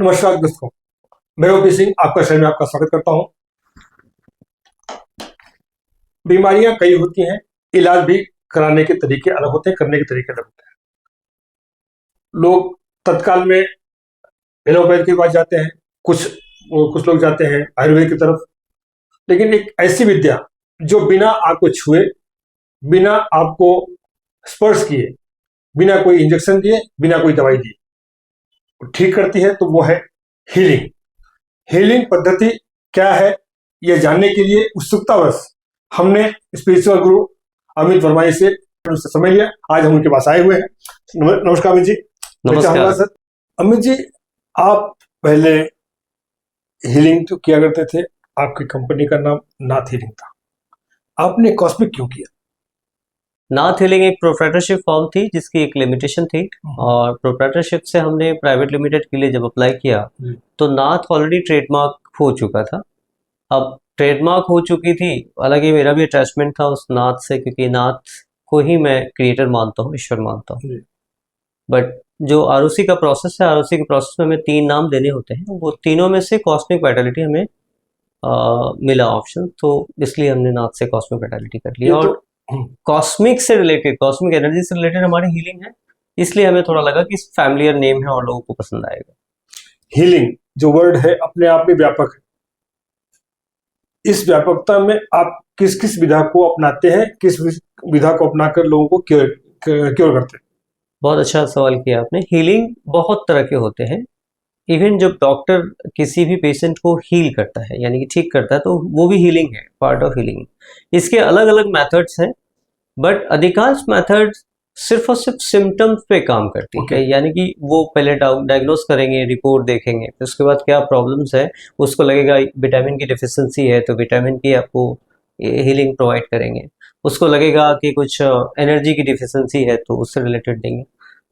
नमस्कार दोस्तों, मैं ओपी सिंह आपका शहर में आपका स्वागत करता हूं। बीमारियां कई होती हैं, इलाज भी कराने के तरीके अलग होते हैं, करने के तरीके अलग होते हैं। लोग तत्काल में एलोपैथ के पास जाते हैं, कुछ लोग जाते हैं आयुर्वेद की तरफ। लेकिन एक ऐसी विद्या जो बिना आपको छुए, बिना आपको स्पर्श किए, बिना कोई इंजेक्शन दिए, बिना कोई दवाई दिए ठीक करती है, तो वो है हीलिंग। हीलिंग पद्धति क्या है, यह जानने के लिए उत्सुकतावश हमने स्पिरिचुअल गुरु अमित वर्मा जी से उनसे समय लिया। आज हम उनके पास आए हुए हैं। नमस्कार अमित जी। नमस्कार सर। अमित जी, आप पहले हीलिंग तो किया करते थे, आपकी कंपनी का नाम नाथ हीलिंग था, आपने कॉस्मिक क्यों किया? नाथ हीलिंग एक प्रोप्राइटरशिप फॉर्म थी जिसकी एक लिमिटेशन थी, और प्रोप्राइटरशिप से हमने प्राइवेट लिमिटेड के लिए जब अप्लाई किया तो नाथ ऑलरेडी ट्रेडमार्क हो चुका था। अब ट्रेडमार्क हो चुकी थी, हालांकि मेरा भी अटैचमेंट था उस नाथ से, क्योंकि नाथ को ही मैं क्रिएटर मानता हूँ, ईश्वर मानता हूँ। बट जो आरओसी का प्रोसेस है, आरओसी के प्रोसेस में हमें 3 नाम देने होते हैं, वो तीनों में से कॉस्मिक वाइटलिटी हमें मिला ऑप्शन, तो इसलिए हमने नाथ से कॉस्मिक वाइटलिटी कर लिया। और कॉस्मिक से रिलेटेड, कॉस्मिक एनर्जी से रिलेटेड हमारी हीलिंग है, इसलिए हमें थोड़ा लगा कि फैमिलियर नेम है और लोगों को पसंद आएगा। हीलिंग जो वर्ड है अपने आप में व्यापक है। इस व्यापकता में आप किस किस विधा को अपनाते हैं, किस विधा को अपनाकर लोगों को क्योर करते हैं? बहुत अच्छा सवाल किया आपने। हीलिंग बहुत तरह के होते हैं। इवन जब डॉक्टर किसी भी पेशेंट को हील करता है, यानी कि ठीक करता है, तो वो भी हीलिंग है, पार्ट ऑफ हीलिंग। इसके अलग अलग मेथड्स हैं, बट अधिकांश मेथड सिर्फ और सिर्फ सिम्टम्स पे काम करती है। यानी कि वो पहले डायग्नोस करेंगे, रिपोर्ट देखेंगे, फिर उसके बाद क्या प्रॉब्लम्स है, उसको लगेगा विटामिन की डिफिशियंसी है तो विटामिन की आपको हीलिंग प्रोवाइड करेंगे। उसको लगेगा कि कुछ एनर्जी की डिफिशियंसी है तो उससे रिलेटेड देंगे।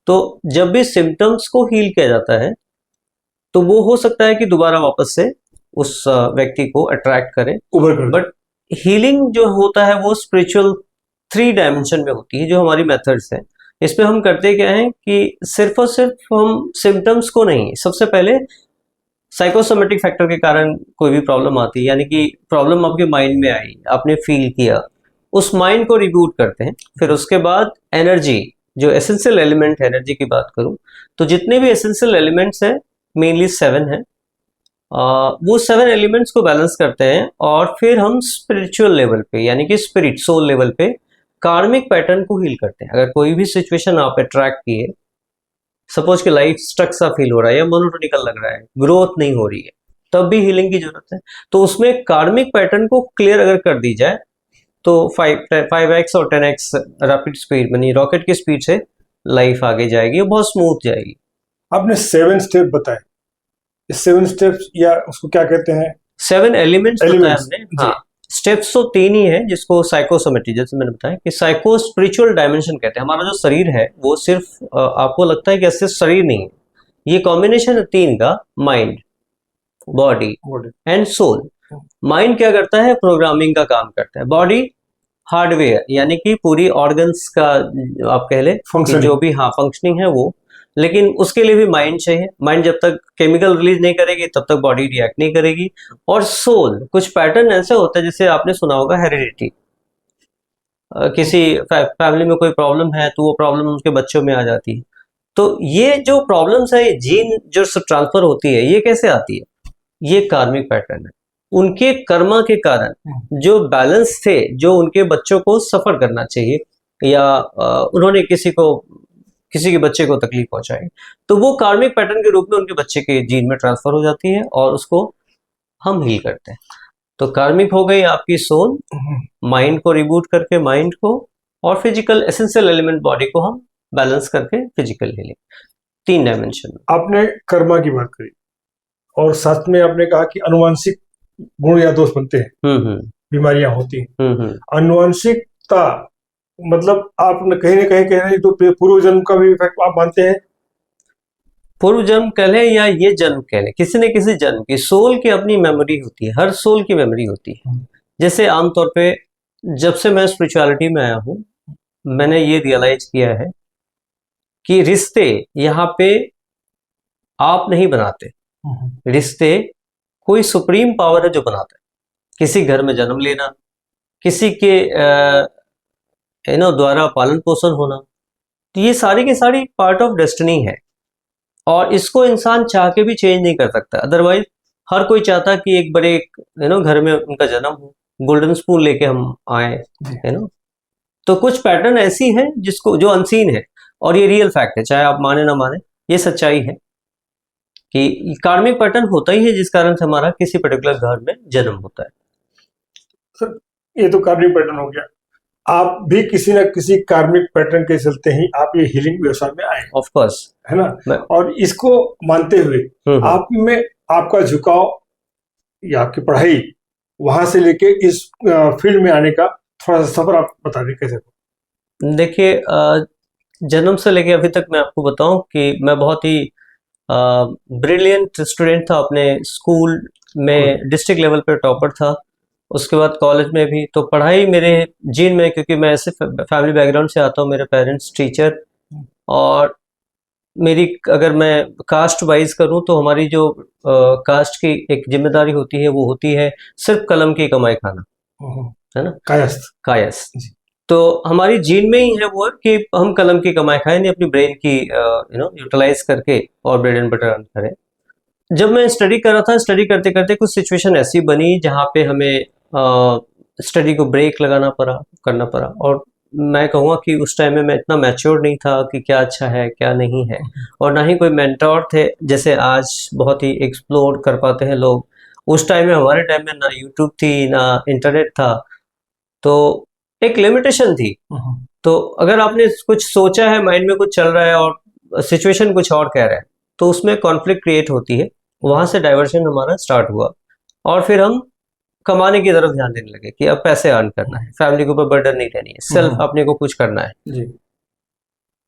तो जब भी सिम्टम्स को हील किया जाता है तो वो हो सकता है कि दोबारा वापस से उस व्यक्ति को अट्रैक्ट करे। बट हीलिंग जो होता है वो स्पिरिचुअल 3 डायमेंशन में होती है, जो हमारी मेथड्स हैं। इसमें हम करते क्या है कि सिर्फ और सिर्फ हम सिम्टम्स को नहीं, सबसे पहले साइकोसोमेटिक फैक्टर के कारण कोई भी प्रॉब्लम आती है, यानी कि प्रॉब्लम आपके माइंड में आई, आपने फील किया, उस माइंड को रिबूट करते हैं। फिर उसके बाद एनर्जी, जो एसेंशियल एलिमेंट है, एनर्जी की बात करूं तो जितने भी एसेंशियल एलिमेंट्स हैं, मेनली 7 है, वो 7 एलिमेंट्स को बैलेंस करते हैं। और फिर हम स्पिरिचुअल लेवल पे, यानी कि स्पिरिट सोल लेवल पे कार्मिक पैटर्न को हील करते हैं। अगर कोई भी सिचुएशन आप अट्रैक्ट किए, सपोज कि लाइफ स्ट्रक सा फील हो रहा है या मोनोटोनिकल लग रहा है, ग्रोथ नहीं हो रही है, तब भी हीलिंग की जरूरत है। तो उसमें कार्मिक पैटर्न को क्लियर अगर कर दी जाए तो 5x और 10x रैपिड स्पीड, यानी रॉकेट की स्पीड से लाइफ आगे जाएगी और बहुत स्मूथ जाएगी। आपने 7 स्टेप बताए, 7 स्टेप्स या उसको क्या कहते हैं? 7 एलिमेंट्स बताया हमने। हाँ, स्टेप्स तो 3 ही है, जिसको साइकोसोमेटिक, जैसे मैंने बताया कि साइको स्पिरिचुअल डायमेंशन कहते हैं। हमारा जो शरीर है वो सिर्फ आपको लगता है कि ऐसे शरीर नहीं है, ये कॉम्बिनेशन है 3 का, mind, body and soul. Mind क्या करता है? प्रोग्रामिंग का काम करता है। बॉडी हार्डवेयर, यानी कि पूरी ऑर्गन्स का आप कह ले जो भी फंक्शनिंग है वो, लेकिन उसके लिए भी माइंड चाहिए। माइंड जब तक केमिकल रिलीज नहीं करेगी तब तक बॉडी रिएक्ट नहीं करेगी। और सोल, कुछ पैटर्न ऐसे होता है, जैसे आपने सुना होगा हेरिडिटी, किसी फैमिली में कोई प्रॉब्लम है तो वो प्रॉब्लम उनके बच्चों में आ जाती है। तो ये जो प्रॉब्लम्स है, जीन जो ट्रांसफर होती है, ये कैसे आती है? ये कार्मिक पैटर्न है। उनके कर्मा के कारण जो बैलेंस थे, जो उनके बच्चों को सफर करना चाहिए, या उन्होंने किसी के बच्चे को तकलीफ पहुंचाई, तो वो कार्मिक पैटर्न के रूप में उनके बच्चे के जीन में ट्रांसफर हो जाती है और उसको हम हील करते हैं। तो कार्मिक हो गई आपकी सोल, माइंड को रिबूट करके माइंड को, और फिजिकल एसेंशियल एलिमेंट बॉडी को हम बैलेंस करके फिजिकल हीलिंग, 3 डायमेंशन। आपने कर्मा की बात करी और साथ में आपने कहा कि अनुवांशिक गुण या दोष बनते हैं, बीमारियां होती हैं। अनुवांशिकता मतलब आप कहीं ना कहीं कह रहे हैं तो पूर्व जन्म का भी इफेक्ट आप मानते हैं? पूर्व जन्म कह लें या ये जन्म कह लें, किसी न किसी जन्म की, सोल की अपनी मेमोरी होती है, हर सोल की मेमोरी होती है। जैसे आमतौर पे जब से मैं स्पिरिचुअलिटी में आया हूं, मैंने ये रियलाइज किया है, कि रिश्ते यहाँ पे आप नहीं बनाते, रिश्ते यहाँ पे रिश्ते कोई सुप्रीम पावर है जो बनाता है। किसी घर में जन्म लेना, किसी के द्वारा पालन पोषण होना, तो ये सारी की सारी पार्ट ऑफ डेस्टिनी है और इसको इंसान चाह के भी चेंज नहीं कर सकता। अदरवाइज हर कोई चाहता कि एक बड़े घर में उनका जन्म हो, गोल्डन स्पून लेके हम आए, तो कुछ पैटर्न ऐसी हैं जिसको जो अनसीन है और ये रियल फैक्ट है, चाहे आप माने ना माने, ये सच्चाई है कि कार्मिक पैटर्न होता ही है जिस कारण से हमारा किसी पर्टिकुलर घर में जन्म होता है। सर, ये तो कार्मिक पैटर्न हो गया। आप भी किसी न किसी कार्मिक पैटर्न के चलते ही आप ये हीलिंग व्यवसाय में आए, ऑफ कोर्स, है ना। और इसको मानते हुए आप में आपका झुकाव या आपकी पढ़ाई वहां से लेके इस फील्ड में आने का थोड़ा सा सफर आप बता दें कैसे। देखिए, जन्म से लेके अभी तक मैं आपको बताऊं कि मैं बहुत ही ब्रिलियंट स्टूडेंट था। अपने स्कूल में डिस्ट्रिक्ट लेवल पे टॉपर था, उसके बाद कॉलेज में भी। तो पढ़ाई मेरे जीन में, क्योंकि मैं ऐसे फैमिली बैकग्राउंड से आता हूँ, मेरे पेरेंट्स टीचर, और मेरी अगर मैं कास्ट वाइज करूँ तो हमारी जो कास्ट की एक जिम्मेदारी होती है वो होती है सिर्फ कलम की कमाई खाना, है ना, कायस्थ। तो हमारी जीन में ही है वो कि हम कलम की कमाई खाएं, नहीं अपनी ब्रेन की यूटिलाइज करके और ब्रेड एंड बटर अर्न करें। जब मैं स्टडी कर रहा था, स्टडी करते करते कुछ सिचुएशन ऐसी बनी जहाँ पे हमें स्टडी को ब्रेक करना पड़ा। और मैं कहूँगा कि उस टाइम में मैं इतना मैच्योर नहीं था कि क्या अच्छा है क्या नहीं है, और ना ही कोई मेंटोर थे जैसे आज बहुत ही एक्सप्लोर कर पाते हैं लोग। उस टाइम में, हमारे टाइम में, ना यूट्यूब थी ना इंटरनेट था, तो एक लिमिटेशन थी। तो अगर आपने कुछ सोचा है, माइंड में कुछ चल रहा है और सिचुएशन कुछ और कह रहा है, तो उसमें कॉन्फ्लिक्ट क्रिएट होती है। वहां से डाइवर्शन हमारा स्टार्ट हुआ और फिर हम कमाने की तरफ ध्यान देने लगे कि अब पैसे अर्न करना है, फैमिली के ऊपर बर्डन नहीं रहनी है, सेल्फ अपने को कुछ करना है जी।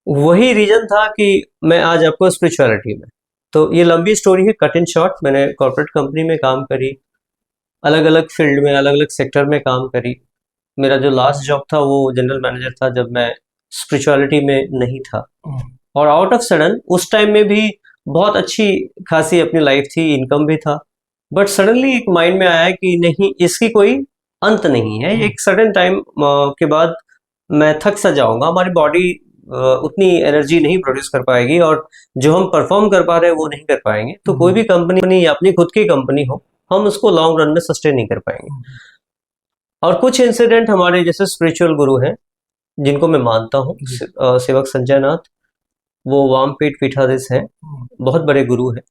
वही रीजन था कि मैं आज आपको स्पिरिचुअलिटी में, तो ये लंबी स्टोरी है, कट इन शॉर्ट। मैंने कॉर्पोरेट कंपनी में काम करी, अलग अलग फील्ड में, अलग अलग सेक्टर में काम करी। मेरा जो लास्ट जॉब था वो जनरल मैनेजर था, जब मैं स्पिरिचुअलिटी में नहीं था। और आउट ऑफ सडन उस टाइम में भी बहुत अच्छी खासी अपनी लाइफ थी, इनकम भी था, बट सडनली एक माइंड में आया कि नहीं, इसकी कोई अंत नहीं है। एक सडन टाइम के बाद मैं थक सा जाऊंगा, हमारी बॉडी उतनी एनर्जी नहीं प्रोड्यूस कर पाएगी और जो हम परफॉर्म कर पा रहे हैं वो नहीं कर पाएंगे। तो कोई भी कंपनी या अपनी खुद की कंपनी हो, हम उसको लॉन्ग रन में सस्टेन नहीं कर पाएंगे। और कुछ इंसिडेंट हमारे जैसे स्पिरिचुअल गुरु हैं जिनको मैं मानता हूँ, सेवक संजय नाथ, वो वामपीठ पीठाधीश हैं, बहुत बड़े गुरु हैं,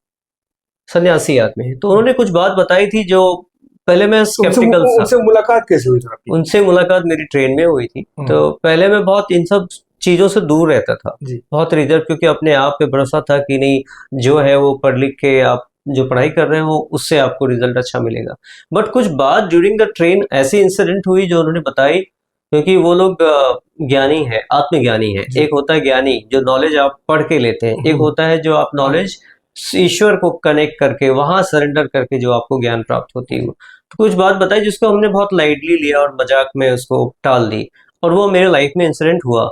सन्यासी आदमी है। तो उन्होंने कुछ बात बताई थी जो पहले मैं स्केप्टिकल था। उनसे मुलाकात कैसे हुई थी? उनसे मुलाकात मेरी ट्रेन में हुई थी। तो पहले मैं बहुत इन सब चीजों से दूर रहता था, बहुत रिजर्व, क्योंकि अपने आप पे भरोसा था कि नहीं, जो है वो पढ़ लिख के आप जो पढ़ाई कर रहे हो उससे आपको रिजल्ट अच्छा मिलेगा। बट कुछ बात ड्यूरिंग द ट्रेन ऐसी इंसिडेंट हुई जो उन्होंने बताई, क्योंकि वो लोग ज्ञानी है, आत्मज्ञानी है। एक होता है ज्ञानी जो नॉलेज आप पढ़ के लेते हैं, एक होता है जो आप नॉलेज ईश्वर को कनेक्ट करके वहां सरेंडर करके जो आपको ज्ञान प्राप्त होती है। तो कुछ बात बताई जिसको हमने बहुत लाइटली लिया और मजाक में उसको टाल दी, और वो मेरे लाइफ में इंसिडेंट हुआ।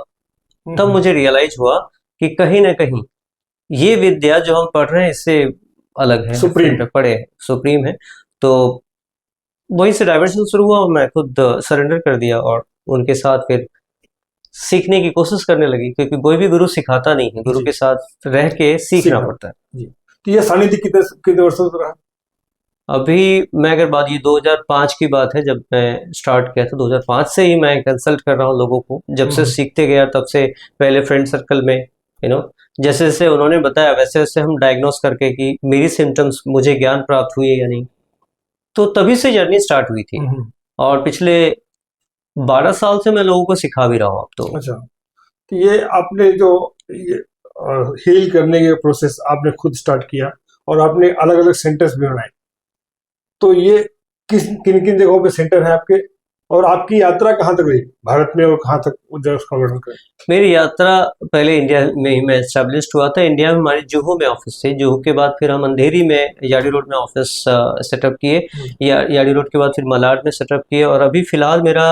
तब मुझे रियलाइज हुआ कि कहीं ना कहीं ये विद्या जो हम पढ़ रहे हैं इससे अलग है, सुप्रीम है। तो वहीं से डाइवर्शन शुरू हुआ और मैं खुद सरेंडर कर दिया और उनके साथ फिर सीखने की कोशिश करने लगी, क्योंकि कोई भी गुरु सिखाता नहीं है, गुरु के साथ रह के सीखना पड़ता है। तो ये सानिध्य कितने वर्षों से रहा? अभी मैं अगर बात, ये 2005 की बात है जब मैं स्टार्ट किया था। 2005 से ही मैं कंसल्ट कर रहा हूँ लोगों को, जब से सीखते गया तब से। पहले फ्रेंड सर्कल में जैसे जैसे उन्होंने बताया वैसे वैसे हम डायग्नोस करके कि मेरी सिम्टम्स, मुझे ज्ञान प्राप्त हुई है या नहीं, तो तभी से जर्नी स्टार्ट हुई थी। और पिछले 12 साल से मैं लोगों को सिखा भी रहा हूँ अब तो। अच्छा, तो ये आपने जो हील करने के प्रोसेस आपने खुद स्टार्ट किया और आपने अलग अलग सेंटर्स भी बनाए, तो ये किन किन जगहों पे सेंटर है आपके, और आपकी यात्रा कहाँ तक रही भारत में और कहाँ तक उसका वर्णन करें? मेरी यात्रा पहले इंडिया में ही मैं एस्टेब्लिश्ड हुआ था। इंडिया में हमारे जुहू में ऑफिस थे, जुहू के बाद फिर हम अंधेरी में याड़ी रोड में ऑफिस सेटअप किए, याड़ी रोड के बाद फिर मलाड में सेटअप किए, और अभी फिलहाल मेरा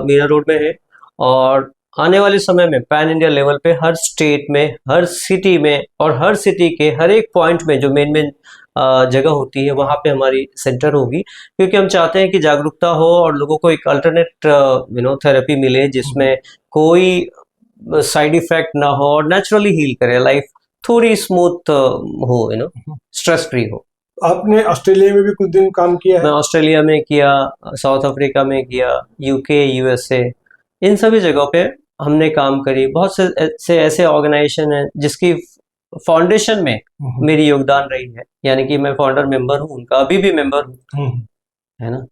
मीरा रोड में है। और आने वाले समय में पैन इंडिया लेवल पे हर स्टेट में, हर सिटी में, और हर सिटी के हर एक पॉइंट में जो मेन जगह होती है वहाँ पे हमारी सेंटर होगी, क्योंकि हम चाहते हैं कि जागरूकता हो और लोगों को एक अल्टरनेट थेरेपी मिले जिसमें कोई साइड इफेक्ट ना हो और नेचुरली हील करे, लाइफ थोड़ी स्मूथ हो, स्ट्रेस फ्री हो। आपने ऑस्ट्रेलिया में भी कुछ दिन काम किया मैं है? ऑस्ट्रेलिया में किया, साउथ अफ्रीका में किया, यूके, यूएसए, इन सभी जगहों पे हमने काम करी। बहुत से ऐसे ऑर्गेनाइजेशन हैं जिसकी फाउंडेशन में मेरी योगदान रही है, यानी कि मैं फाउंडर मेंबर हूँ उनका, अभी भी मेंबर हूँ, है ना।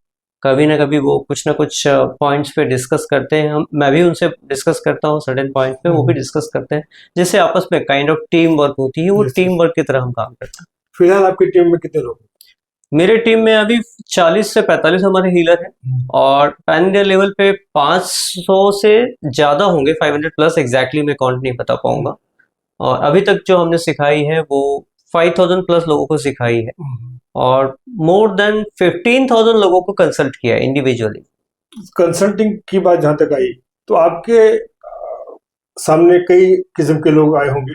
कभी ना कभी वो कुछ ना कुछ पॉइंट्स पे डिस्कस करते हैं, मैं भी उनसे डिस्कस करता हूँ सर्टेन पॉइंट पे, वो भी डिस्कस करते हैं, जिससे आपस में काइंड ऑफ टीम वर्क होती है, वो टीम वर्क की तरह हम काम करते हैं। फिलहाल आपकी टीम में कितने लोग? मेरे टीम में अभी 40 से 45 हमारे हीलर हैं और पैन इंडिया लेवल पे 500 से ज़्यादा होंगे, 500 प्लस, एग्जैक्टली मैं काउंट नहीं बता पाऊंगा। और अभी तक जो हमने सिखाई है वो 5000 प्लस लोगों को सिखाई है और मोर देन 15,000 लोगों को कंसल्ट किया है इंडिविजुअली। कंसल्टिंग की बात जहाँ तक आई, तो आपके सामने कई किस्म के लोग आए होंगे,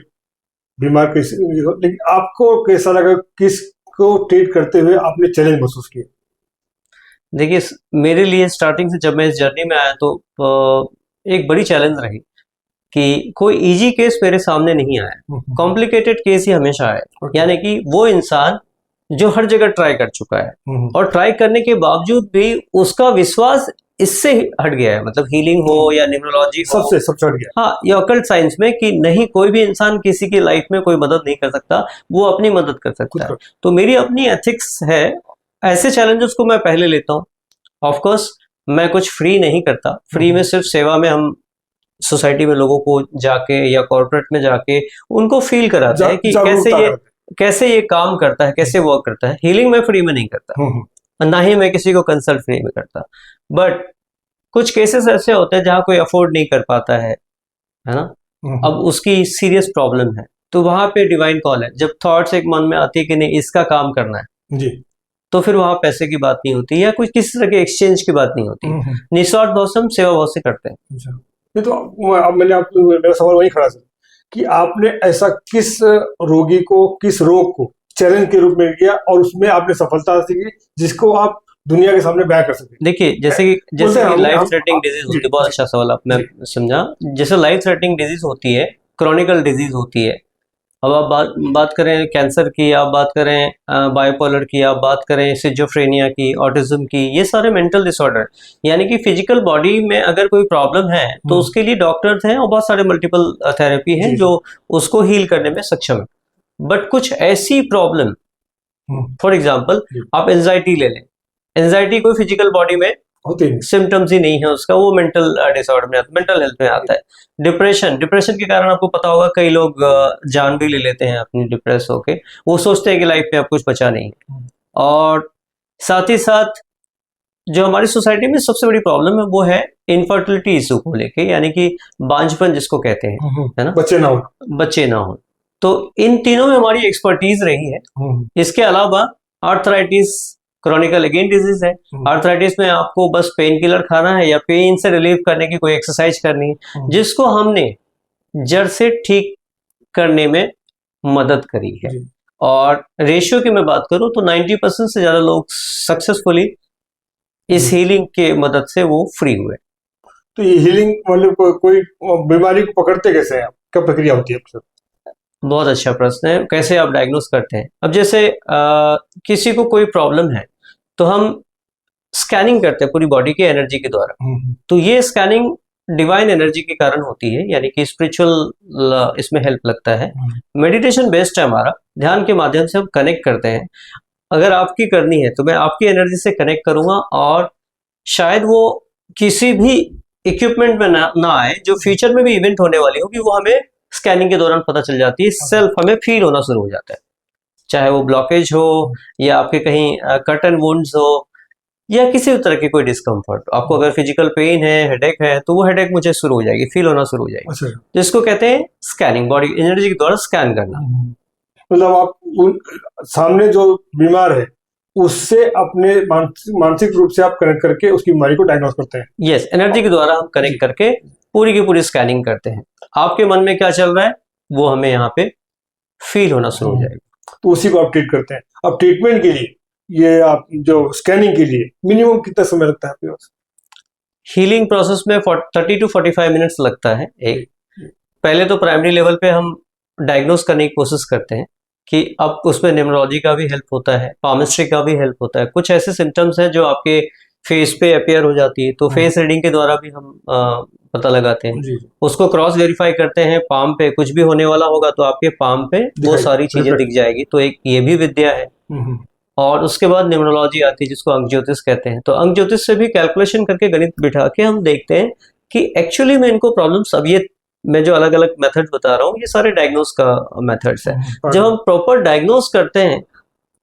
बीमार किसी, लेकिन आपको कैसा लगा, किसको ट्रीट करते हुए आपने चैलेंज महसूस किया? देखिए, मेरे लिए स्टार्टिंग से जब मैं इस जर्नी में आया तो एक बड़ी चैलेंज रही कि कोई इजी केस मेरे सामने नहीं आया, कॉम्प्लिकेटेड केस ही हमेशा आया। यानी कि वो इंसान जो हर जगह ट्राई कर चुका है और ट्राई करने के बावजूद भी उसका विश्वास इससे हट गया है, मतलब हीलिंग हो या न्यूमरोलॉजी हो, सबसे हट गया। हाँ, या ऑकल्ट साइंस में, कि नहीं, कोई भी इंसान किसी की लाइफ में कोई मदद नहीं कर सकता, वो अपनी मदद कर सकता है। तो मेरी अपनी एथिक्स है, ऐसे चैलेंजेस को मैं पहले लेता हूँ। ऑफ कोर्स मैं कुछ फ्री नहीं करता, फ्री में सिर्फ सेवा में हम सोसाइटी में लोगों को जाके या कॉर्पोरेट में जाके उनको फील कराते हैं कि कैसे ये काम करता है, कैसे वर्क करता है। हीलिंग मैं फ्री में नहीं करता, ना ही मैं किसी को कंसल्ट फ्री में करता, बट कुछ केसेस ऐसे होते हैं जहाँ कोई अफोर्ड नहीं कर पाता है ना, अब उसकी सीरियस प्रॉब्लम है, तो वहां पे डिवाइन कॉल है। जब थॉट्स एक मन में आती है कि नहीं इसका काम करना है जी, तो फिर वहां पैसे की बात नहीं होती या कुछ किसी तरह के एक्सचेंज की बात नहीं होती, निस्वार्थ भाव से हम सेवा भाव से करते हैं। ये तो अब मेरा सवाल वही खड़ा है कि आपने ऐसा किस रोगी को, किस रोग को चैलेंज के रूप में किया और उसमें आपने सफलता हासिल की जिसको आप दुनिया के सामने बयां कर सके? देखिए, जैसे कि लाइफ थ्रेटनिंग डिजीज होती है, बहुत अच्छा सवाल आपने समझा। जैसे लाइफ थ्रेटनिंग डिजीज होती है, क्रॉनिकल डिजीज होती है, अब आप बात करें कैंसर की, आप बात करें बायोपोलर की, आप बात करें सिजोफ्रेनिया की, ऑटिज्म की, ये सारे मेंटल डिसऑर्डर, यानी कि फिजिकल बॉडी में अगर कोई प्रॉब्लम है तो उसके लिए डॉक्टर्स हैं और बहुत सारे मल्टीपल थेरेपी हैं जो उसको हील करने में सक्षम है। बट कुछ ऐसी प्रॉब्लम, फॉर एग्जाम्पल आप एंजाइटी ले लें, एंजाइटी कोई फिजिकल बॉडी में सिम्टम्स ही नहीं है उसका, वो मेंटल डिसऑर्डर में आता है, मेंटल हेल्थ में आता है। डिप्रेशन के कारण आपको पता होगा कई लोग जान भी ले लेते हैं अपनी डिप्रेस होके, वो सोचते हैं कि लाइफ में अब कुछ बचा नहीं है। और साथ ही साथ जो हमारी सोसाइटी में सबसे बड़ी प्रॉब्लम है वो है इनफर्टिलिटी इशू को लेके, यानी कि बांझपन जिसको कहते हैं, है ना, बच्चे ना हो। तो इन तीनों में हमारी एक्सपर्टीज रही है। इसके अलावा आर्थराइटिस क्रॉनिकल अगेन डिजीज है। आर्थराइटिस में आपको बस पेन किलर खाना है या पेन से रिलीव करने की कोई एक्सरसाइज करनी है, जिसको हमने जड़ से ठीक करने में मदद करी है। और रेशियो की मैं बात करूं तो 90% से ज्यादा लोग सक्सेसफुली इस हीलिंग के मदद से वो फ्री हुए। तो ये हीलिंग मतलब कोई बीमारी को पकड़ते कैसे हैं आप, क्या प्रक्रिया होती है? बहुत अच्छा प्रश्न है, कैसे आप डायग्नोस करते हैं। अब जैसे किसी को कोई प्रॉब्लम है तो हम स्कैनिंग करते हैं पूरी बॉडी की एनर्जी के द्वारा। तो ये स्कैनिंग डिवाइन एनर्जी के कारण होती है, यानी कि स्पिरिचुअल इसमें हेल्प लगता है। मेडिटेशन बेस्ड है हमारा, ध्यान के माध्यम से हम कनेक्ट करते हैं। अगर आपकी करनी है तो मैं आपकी एनर्जी से कनेक्ट करूंगा और शायद वो किसी भी इक्विपमेंट में ना आए जो फ्यूचर में भी इवेंट होने वाली हो, कि वो हमें स्कैनिंग के दौरान पता चल जाती है, सेल्फ हमें फील होना शुरू हो जाता है। चाहे वो ब्लॉकेज हो या आपके कहीं कट एंड वुंड्स हो या किसी भी तरह की कोई डिस्कम्फर्ट, आपको अगर फिजिकल पेन है, हेडेक है, तो वो हेडेक मुझे शुरू हो जाएगी, फील होना शुरू हो जाएगी। जिसको कहते हैं स्कैनिंग, बॉडी एनर्जी के द्वारा स्कैन करना। मतलब आप सामने जो बीमार है उससे अपने मानसिक रूप से आप कनेक्ट करके उसकी बीमारी को डायग्नोस करते हैं। यस, एनर्जी के द्वारा हम कनेक्ट करके पूरी की पूरी स्कैनिंग करते हैं। आपके मन में क्या चल रहा है वो हमें यहाँ पे फील होना शुरू हो जाएगा। तो उसी को आप ट्रीट करते हैं। अब ट्रीटमेंट के लिए ये आप जो स्कैनिंग के लिए मिनिमम कितना समय लगता है आपके पास? हीलिंग प्रोसेस में 30 to 45 मिनट्स लगता है। एक पहले तो प्राइमरी लेवल पे हम डायग्नोस करने की कोशिश करते हैं कि अब उसमें न्यूमरोलॉजी का भी हेल्प होता है, पामिस्ट्री का भी हेल्प होता है। कुछ ऐसे सिम्टम्स हैं जो आपके फेस पे अपियर हो जाती है, तो फेस रीडिंग के द्वारा भी हम पता लगाते हैं। जी उसको क्रॉस वेरीफाई करते हैं, पाम पे कुछ भी होने वाला होगा तो आपके पाम पे वो दिखाई- सारी चीजें reflect- दिख जाएगी। तो एक ये भी विद्या है। और उसके बाद न्यूमरोलॉजी आती है जिसको अंक ज्योतिष कहते हैं। तो अंक ज्योतिष से भी कैलकुलेशन करके गणित बिठा के हम देखते हैं कि एक्चुअली में इनको प्रॉब्लम्स, अब ये मैं जो अलग अलग मेथड बता रहा हूँ ये सारे डायग्नोस का मेथड्स है। जब हम प्रॉपर डायग्नोस करते हैं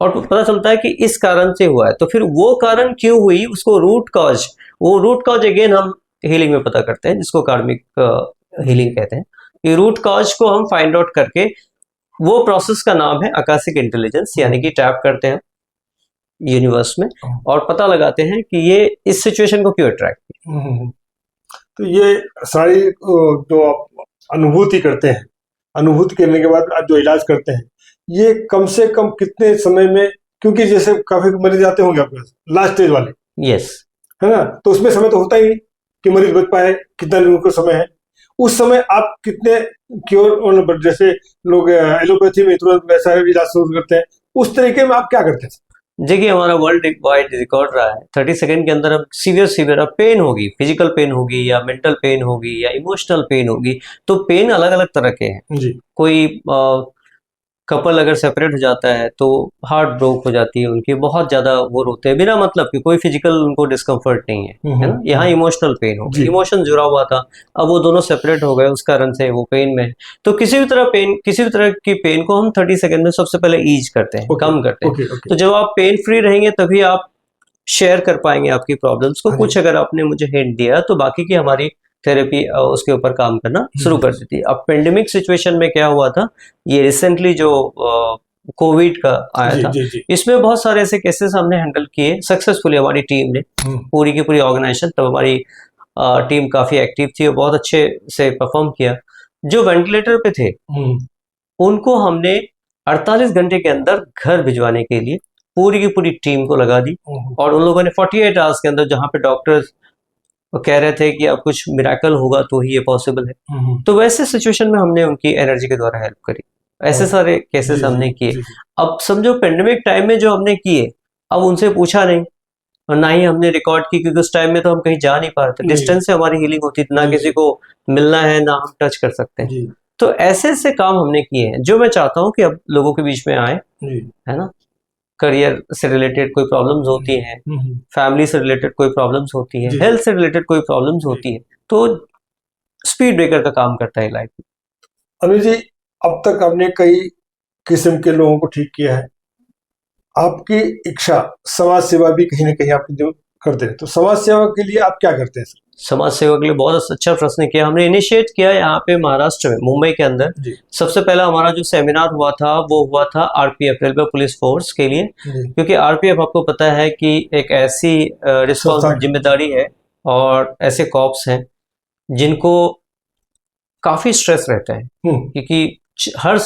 और पता चलता है कि इस कारण से हुआ है, तो फिर वो कारण क्यों हुई, उसको रूट कॉज, वो रूट कॉज अगेन हम हीलिंग में पता करते हैं, जिसको कार्मिक हीलिंग कहते हैं। ये रूट कॉज को हम फाइंड आउट करके, वो प्रोसेस का नाम है आकाशिक इंटेलिजेंस, यानी कि टैप करते हैं यूनिवर्स में और पता लगाते हैं कि ये इस सिचुएशन को क्यों अट्रैक्ट किया। तो ये सारी जो आप अनुभूति करते हैं, अनुभूति करने के बाद आप जो इलाज करते हैं, ये कम से कम कितने समय में, क्योंकि जैसे काफी मरीज आते होंगे आपके पास लास्ट स्टेज वाले, यस, है ना, तो उसमें समय तो होता ही नहीं कि मरीज बच पाए, कितना लोगों को समय है, उस समय आप कितने क्योर, जैसे लोग एलोपैथी में तुरंत वैसा इलाज शुरू करते हैं, उस तरीके में आप क्या करते हैं? देखिए हमारा वर्ल्ड वाइड रिकॉर्ड रहा है 30 सेकंड के अंदर हम सीवियर अब पेन होगी, फिजिकल पेन होगी या मेंटल पेन होगी या इमोशनल पेन होगी, तो पेन अलग अलग तरह के हैं जी। कोई कपल अगर सेपरेट हो जाता है तो हार्ट ब्रोक हो जाती है उनकी, बहुत ज्यादा वो रोते हैं बिना मतलब कि, कोई फिजिकल उनको डिस्कम्फर्ट नहीं है ना। यहाँ इमोशनल पेन हो, इमोशन जुड़ा हुआ था, अब वो दोनों सेपरेट हो गए, उस कारण से वो पेन में है। तो किसी भी तरह की पेन को हम 30 सेकंड में सबसे पहले ईज करते हैं, कम करते हैं। तो जब आप पेन फ्री रहेंगे तभी आप शेयर कर पाएंगे आपकी प्रॉब्लम्स को। कुछ अगर आपने मुझे हिंट दिया तो बाकी की हमारी थेरेपी उसके ऊपर काम करना शुरू कर देती है। अब पेंडेमिक सिचुएशन में क्या हुआ था, ये रिसेंटली जो कोविड का आया था, इसमें बहुत सारे ऐसे केसेस हमने हैंडल किए सक्सेसफुली, हमारी टीम ने, पूरी की पूरी ऑर्गेनाइजेशन, तब हमारी टीम काफी एक्टिव थी और बहुत अच्छे से परफॉर्म किया। जो वेंटिलेटर पे थे उनको हमने 48 घंटे के अंदर घर भिजवाने के लिए पूरी की पूरी टीम को लगा दी, और उन लोगों ने 48 आवर्स के अंदर, जहां पे डॉक्टर्स कह रहे थे कि अब कुछ मिराकल होगा तो ही ये पॉसिबल है, तो वैसे सिचुएशन में हमने उनकी एनर्जी के द्वारा हेल्प करी। ऐसे सारे केसेस हमने किए। अब समझो पेंडेमिक टाइम में जो हमने किए, अब उनसे पूछा नहीं और ना ही हमने रिकॉर्ड की, क्योंकि उस टाइम में तो हम कहीं जा नहीं पा रहे थे, डिस्टेंस से हमारी हीलिंग होती थी, ना किसी को मिलना है ना हम टच कर सकते हैं। तो ऐसे ऐसे काम हमने किए हैं जो मैं चाहता हूँ कि अब लोगों के बीच में आए, है ना। करियर से रिलेटेड कोई प्रॉब्लम्स होती हैं, फैमिली से रिलेटेड कोई प्रॉब्लम्स होती है, हेल्थ से रिलेटेड कोई प्रॉब्लम्स होती है, तो स्पीड ब्रेकर का काम करता है लाइफ में। अनु जी, अब तक आपने कई किस्म के लोगों को ठीक किया है, आपकी इच्छा समाज सेवा भी कहीं ना कहीं आप जो करते हैं, तो समाज सेवा के लिए आप क्या करते हैं? समाज सेवा के लिए बहुत अच्छा प्रश्न किया। हमने इनिशिएट किया यहाँ पे महाराष्ट्र में, मुंबई के अंदर। सबसे पहला हमारा जो सेमिनार हुआ था वो हुआ था आरपीएफ, रेलवे पुलिस फोर्स के लिए, क्योंकि आरपीएफ आपको पता है कि एक ऐसी रिस्पॉन्सिबिलिटी, जिम्मेदारी है, और ऐसे कॉप्स हैं जिनको काफी स्ट्रेस रहता है, क्योंकि हर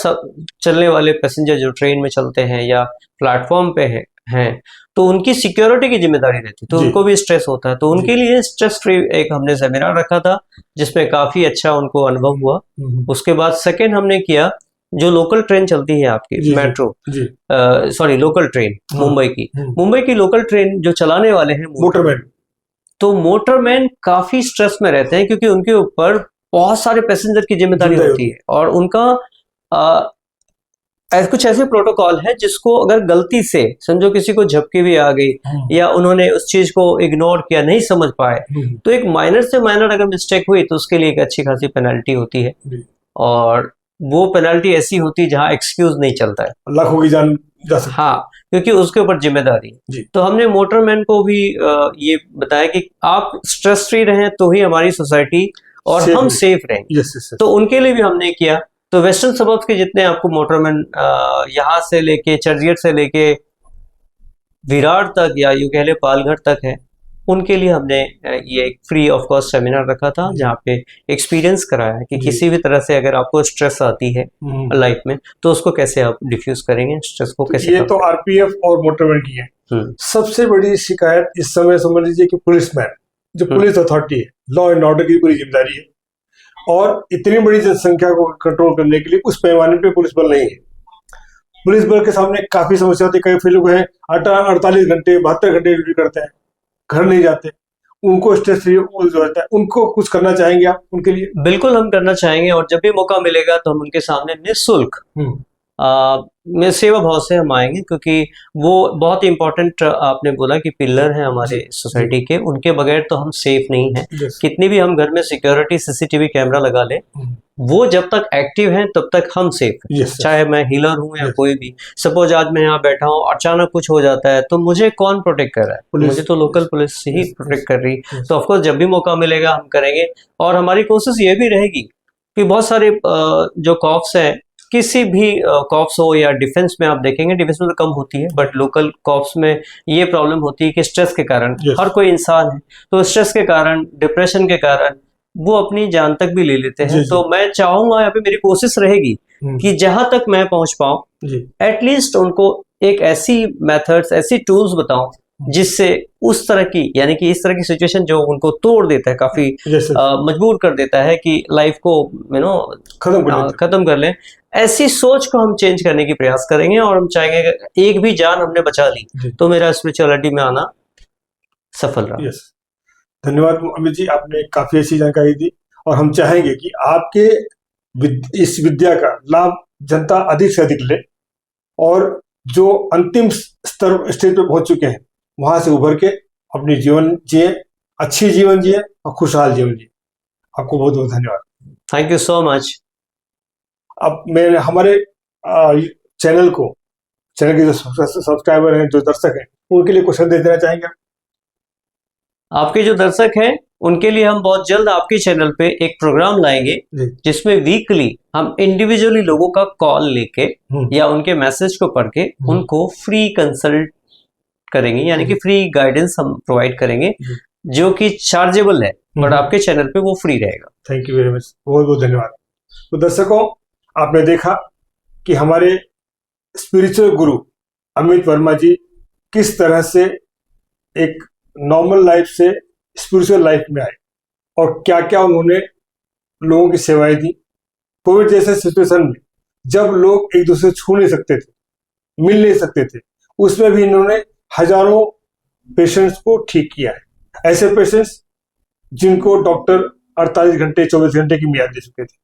चलने वाले पैसेंजर जो ट्रेन में चलते हैं या प्लेटफॉर्म पे हैं, तो उनकी सिक्योरिटी की जिम्मेदारी रहती है, तो उनको भी स्ट्रेस होता है। तो उनके लिए स्ट्रेस फ्री एक हमने सेमिनार रखा था, जिसमें काफी अच्छा उनको अनुभव हुआ। उसके बाद सेकंड हमने किया, जो लोकल ट्रेन चलती है आपकी metro, sorry local train Mumbai की लोकल ट्रेन जो चलाने वाले हैं मोटरमैन, तो मोटरमैन काफी स्ट्रेस में रहते हैं, क्योंकि उनके ऊपर बहुत सारे पैसेंजर की जिम्मेदारी होती है, और उनका कुछ ऐसे प्रोटोकॉल है जिसको अगर गलती से समझो किसी को झपकी भी आ गई या उन्होंने उस चीज को इग्नोर किया, नहीं समझ पाए, तो एक माइनर से माइनर अगर मिस्टेक हुई तो उसके लिए एक अच्छी खासी पेनल्टी होती है, और वो पेनल्टी ऐसी होती है जहां एक्सक्यूज नहीं चलता है, लाखों की जान जा सकती है। हाँ, क्योंकि उसके ऊपर जिम्मेदारी। तो हमने मोटरमैन को भी ये बताया कि आप स्ट्रेस फ्री रहें तो ही हमारी सोसाइटी और हम सेफ रहेंगे। तो उनके लिए भी हमने किया। तो वेस्टर्न सबर्ब्स के जितने आपको मोटरमैन यहाँ से लेके चर्चगेट से लेके विरार तक या यूं कह ले पालघर तक है, उनके लिए हमने ये एक फ्री ऑफ कॉस्ट सेमिनार रखा था, जहाँ पे एक्सपीरियंस कराया है कि जी। किसी भी तरह से अगर आपको स्ट्रेस आती है लाइफ में तो उसको कैसे आप डिफ्यूज करेंगे, स्ट्रेस को कैसे ये तो आरपीएफ और मोटरमैन की है। हम्म, सबसे बड़ी शिकायत इस समय समझ लीजिए कि पुलिसमैन, जो पुलिस अथॉरिटी है, लॉ एंड ऑर्डर की पूरी जिम्मेदारी है, और इतनी बड़ी जनसंख्या को कंट्रोल करने के लिए उस पैमाने पे पुलिस बल नहीं है। पुलिस बल के सामने काफी समस्या होती है। कई फिर लोग हैं 48 घंटे 72 घंटे ड्यूटी करते हैं, घर नहीं जाते, उनको स्ट्रेस फ्री जरूरत है। उनको कुछ करना चाहेंगे आप उनके लिए? बिल्कुल हम करना चाहेंगे, और जब भी मौका मिलेगा तो हम उनके सामने निःशुल्क में सेवा भाव से हम आएंगे, क्योंकि वो बहुत इंपॉर्टेंट आपने बोला कि पिलर है हमारे सोसाइटी के, उनके बगैर तो हम सेफ नहीं हैं। कितनी भी हम घर में सिक्योरिटी सीसीटीवी कैमरा लगा लें, वो जब तक एक्टिव हैं तब तक हम सेफ हैं। चाहे मैं हीलर हूं या कोई भी। सपोज आज मैं यहाँ बैठा हूँ, अचानक कुछ हो जाता है तो मुझे कौन प्रोटेक्ट कर रहा है? मुझे तो लोकल पुलिस ही प्रोटेक्ट कर रही है। तो ऑफकोर्स जब भी मौका मिलेगा हम करेंगे, और हमारी कोशिश ये भी रहेगी कि बहुत सारे जो कॉप्स हैं, किसी भी कॉप्स हो या डिफेंस में, आप देखेंगे डिफेंस में तो कम होती है, बट लोकल कॉप्स में ये प्रॉब्लम होती है कि स्ट्रेस के कारण, हर कोई इंसान है तो स्ट्रेस के कारण, डिप्रेशन के कारण वो अपनी जान तक भी ले लेते हैं। तो मैं चाहूंगा, यहाँ पे मेरी कोशिश रहेगी कि जहां तक मैं पहुंच पाऊं, एटलीस्ट उनको एक ऐसी मेथड्स, ऐसी टूल्स बताऊं जिससे उस तरह की, यानी कि इस तरह की सिचुएशन जो उनको तोड़ देता है, काफी मजबूर कर देता है कि लाइफ को खत्म कर लें, ऐसी सोच को हम चेंज करने की प्रयास करेंगे। और हम चाहेंगे कि एक भी जान हमने बचा ली तो मेरा स्पिरिचुअलिटी में आना सफल रहा। धन्यवाद अमित जी, आपने काफी अच्छी जानकारी दी, और हम चाहेंगे कि आपके इस विद्या का लाभ जनता अधिक से अधिक ले, और जो अंतिम स्टेज पे पहुंच चुके हैं वहां से उभर के अपनी जीवन जिए, अच्छी जीवन जिए और खुशहाल जीवन जिए। आपको बहुत बहुत धन्यवाद। Thank you so much. अब मैं हमारे चैनल के जो सब्सक्राइबर हैं, जो दर्शक हैं, उनके लिए क्वेश्चन दे देना चाहेंगे? आपके जो दर्शक हैं उनके लिए हम बहुत जल्द आपके चैनल पे एक प्रोग्राम लाएंगे जिसमें वीकली हम इंडिविजुअली लोगों का कॉल लेके या उनके मैसेज को पढ़ के उनको फ्री कंसल्ट करेंगे, यानी कि फ्री गाइडेंस हम प्रोवाइड करेंगे, जो कि चार्जेबल है, बट आपके चैनल पे वो फ्री रहेगा। थैंक यू वेरी मच, बहुत बहुत धन्यवाद। तो दर्शकों, आपने देखा कि हमारे स्पिरिचुअल गुरु अमित वर्मा जी किस तरह से एक नॉर्मल लाइफ से स्पिरिचुअल लाइफ में आए, और क्या क्या उन्होंने लोगों की सेवाएं दी। कोविड जैसे सिचुएशन में जब लोग एक दूसरे छू नहीं सकते थे, मिल नहीं सकते थे, उसमें भी इन्होंने हजारों पेशेंट्स को ठीक किया है। ऐसे पेशेंट्स जिनको डॉक्टर 48 घंटे 24 घंटे की मियाद दे चुके थे,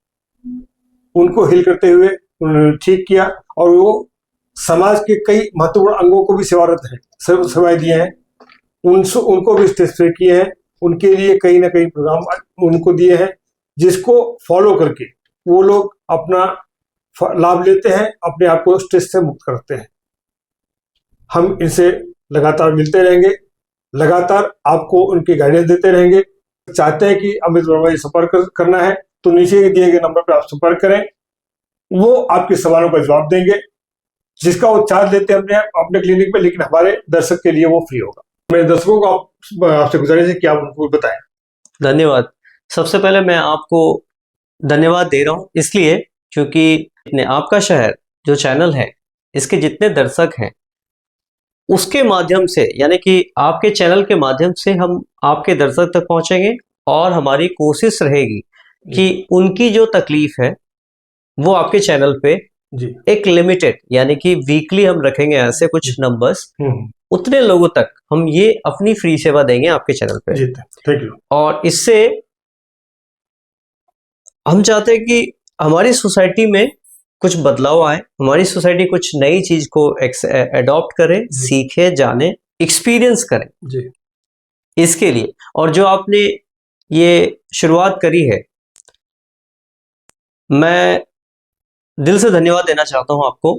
उनको हिल करते हुए उन्होंने ठीक किया, और वो समाज के कई महत्वपूर्ण अंगों को भी सेवारत है, सेवाएं दिए हैं, उनको भी स्टेज पे किए हैं। उनके लिए कहीं ना कहीं प्रोग्राम उनको दिए हैं, जिसको फॉलो करके वो लोग अपना लाभ लेते हैं, अपने आप को स्ट्रेस से मुक्त करते हैं। हम इनसे लगातार मिलते रहेंगे, लगातार आपको उनकी गाइडेंस देते रहेंगे। चाहते हैं कि अमित वर्मा जी संपर्क करना है तो नीचे दिए गए नंबर पर आप संपर्क करें, वो आपके सवालों का जवाब देंगे, जिसका वो चार्ज लेते हैं अपने क्लिनिक में, लेकिन हमारे दर्शक के लिए वो फ्री होगा। मेरे दर्शकों को आपसे गुजारिश है कि आप उनको बताएं। धन्यवाद। सबसे पहले मैं आपको धन्यवाद दे रहा हूं इसलिए क्योंकि आपका शहर जो चैनल है, इसके जितने दर्शक हैं उसके माध्यम से, यानी कि आपके चैनल के माध्यम से हम आपके दर्शक तक पहुंचेंगे, और हमारी कोशिश रहेगी कि उनकी जो तकलीफ है वो आपके चैनल पे एक लिमिटेड, यानी कि वीकली हम रखेंगे ऐसे कुछ नंबर्स, उतने लोगों तक हम ये अपनी फ्री सेवा देंगे आपके चैनल पे। Thank you. और इससे हम चाहते हैं कि हमारी सोसाइटी में कुछ बदलाव आए, हमारी सोसाइटी कुछ नई चीज को अडॉप्ट करे, सीखे, जाने, एक्सपीरियंस करें जी। इसके लिए। और जो आपने ये शुरुआत करी है, मैं दिल से धन्यवाद देना चाहता हूं आपको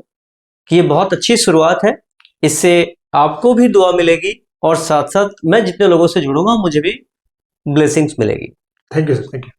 कि ये बहुत अच्छी शुरुआत है। इससे आपको भी दुआ मिलेगी, और साथ साथ मैं जितने लोगों से जुड़ूंगा मुझे भी ब्लेसिंग्स मिलेगी। Thank you sir, thank you.